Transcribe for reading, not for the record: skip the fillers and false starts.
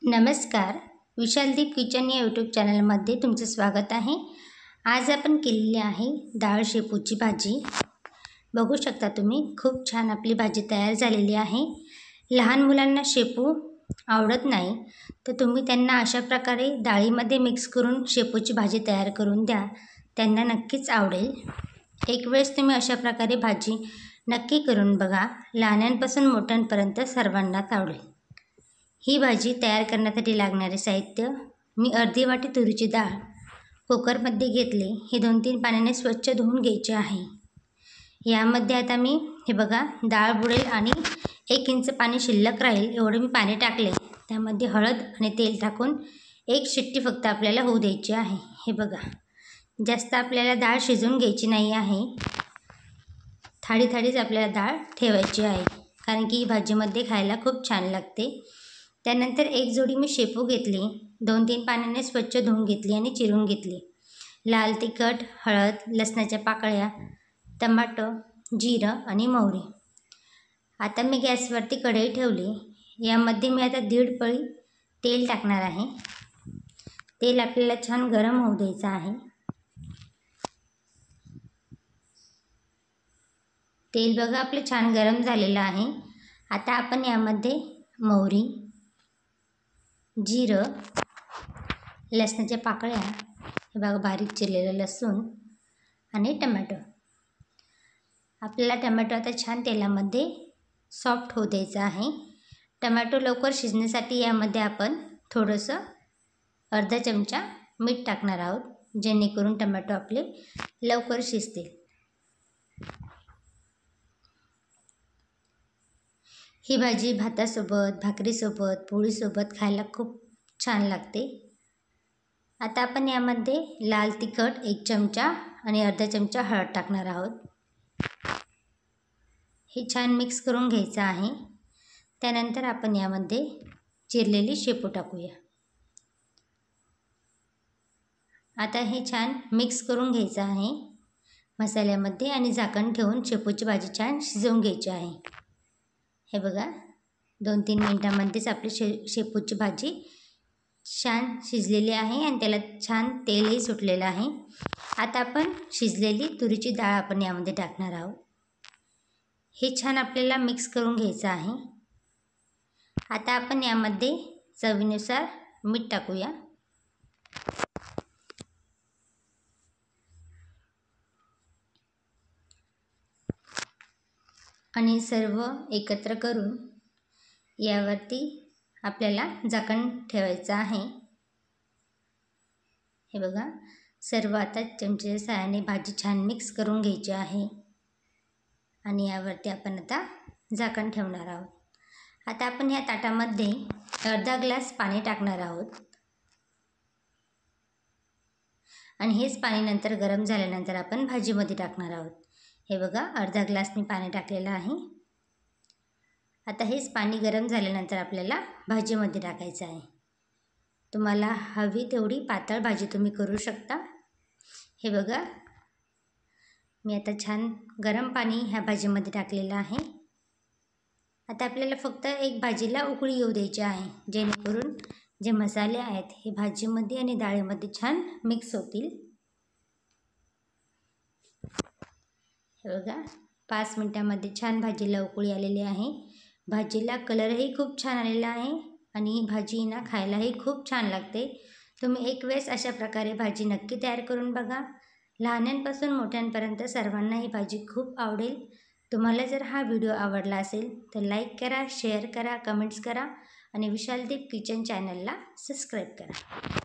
नमस्कार. विशालदीप किचन या यूट्यूब चॅनलमध्ये तुमचं स्वागत आहे. आज आपण केलेली आहे डाळ शेपूची भाजी. बघू शकता तुम्ही, खूप छान आपली भाजी तयार झालेली आहे. लहान मुलांना शेपू आवडत नाही, तर तुम्ही त्यांना अशा प्रकारे डाळीमध्ये मिक्स करून शेपूची भाजी तयार करून द्या, त्यांना नक्कीच आवडेल. एक वेळेस तुम्ही अशा प्रकारे भाजी नक्की करून बघा, लहानांपासून मोठ्यांपर्यंत सर्वांनाच आवडेल. ही भाजी तयार करण्यासाठी लागणारे साहित्य: मी अर्धी वाटी तुरीची डाळ कुकरमध्ये घेतले. हे 2-3 पाण्याने स्वच्छ धुवून घ्यायचे आहे. यामध्ये आता मी हे बघा, डाळ बुडेल आणि 1 इंच पाणी शिल्लक राहील एवढे मी पाणी टाकले. त्यामध्ये हळद आणि तेल टाकून 1 शिट्टी फक्त आपल्याला होऊ द्यायची आहे. हे बघा, जास्त आपल्याला डाळ शिजवून घ्यायची नाही आहे. थाळीच आपल्याला डाळ ठेवायची आहे, कारण की ही भाजीमध्ये खायला खूप छान लागते. त्यानंतर एक जोडी मी शेपू घेतली, 2-3 पाण्याने स्वच्छ धुवून घेतली आणि चिरून घेतली. लाल तिखट, हळद, लसणाच्या पाकळ्या, टमाटो, जिरं आणि मोहरी. आता मी गॅसवरती कढई ठेवली. यामध्ये मी आता 1.5 पळी तेल टाकणार आहे. तेल आपल्याला छान गरम होऊ द्यायचं आहे. तेल बघा आपलं छान गरम झालेलं आहे. आता आपण यामध्ये मोहरी, जिरं, लसणाच्या पाकळ्या, हे बघा बारीक चिरलेलं लसूण आणि टमॅटो. आपल्याला टमॅटो आता छान तेलामध्ये सॉफ्ट होऊ द्यायचं आहे. टमॅटो लवकर शिजण्यासाठी यामध्ये आपण थोडंसं अर्धा चमचा मीठ टाकणार आहोत, जेणेकरून टमॅटो आपले लवकर शिजतील. ही भाजी भातासोबत, भाकरीसोबत, पोळीसोबत खायला खूप छान लागते. आता आपण यामध्ये लाल तिखट 1 चमचा आणि अर्धा चमचा हळद टाकणार आहोत. हे छान मिक्स करून घ्यायचं आहे. त्यानंतर आपण यामध्ये चिरलेली शेपू टाकूया. आता हे छान मिक्स करून घ्यायचं आहे मसाल्यामध्ये आणि झाकण ठेवून शेपूची भाजी छान शिजवून घ्यायची आहे. हे बघा, 2-3 मिनिटांमध्येच आपली शेपूची भाजी छान शिजलेली आहे आणि त्याला छान तेलही सुटलेलं आहे. आता आपण शिजलेली तुरीची डाळ आपण यामध्ये टाकणार आहोत. हे छान आपल्याला मिक्स करून घ्यायचं आहे. आता आपण यामध्ये चवीनुसार मीठ टाकूया. आणि सर्व एकत्र करून यावरती आपल्याला झाकण ठेवायचं आहे. हे बघा, सर्व आता चमच्याच्या सहाय्याने भाजी छान मिक्स करून घ्यायची आहे आणि यावरती आपण आता झाकण ठेवणार आहोत. आता आपण ह्या ताटामध्ये अर्धा ग्लास पाणी टाकणार आहोत आणि हेच पाणी नंतर गरम झाल्यानंतर आपण भाजीमध्ये टाकणार आहोत. हे बघा, अर्धा ग्लास मी पाणी टाकलेलं आहे. आता हेच पाणी गरम झाल्यानंतर आपल्याला भाजीमध्ये टाकायचं आहे. तुम्हाला हवी तेवढी पातळ भाजी तुम्ही करू शकता. हे बघा, मी आता छान गरम पाणी ह्या भाजीमध्ये टाकलेलं आहे. आता आपल्याला फक्त एक भाजीला उकळी येऊ द्यायची आहे, जेणेकरून जे मसाले आहेत हे भाजीमध्ये आणि डाळीमध्ये छान मिक्स होतील. हे बघा, 5 मिनिटांमध्ये छान भाजीला उकळी आलेली आहे. भाजीला कलरही खूप छान आलेला आहे आणि ही भाजी ना खायलाही खूप छान लागते. तुम्ही एक वेळेस अशा प्रकारे भाजी नक्की तयार करून बघा. लहानांपासून मोठ्यांपर्यंत सर्वांना ही भाजी खूप आवडेल. तुम्हाला जर हा व्हिडिओ आवडला असेल तर लाईक करा, शेअर करा, कमेंट्स करा आणि विशालदीप किचन चॅनलला सबस्क्राईब करा.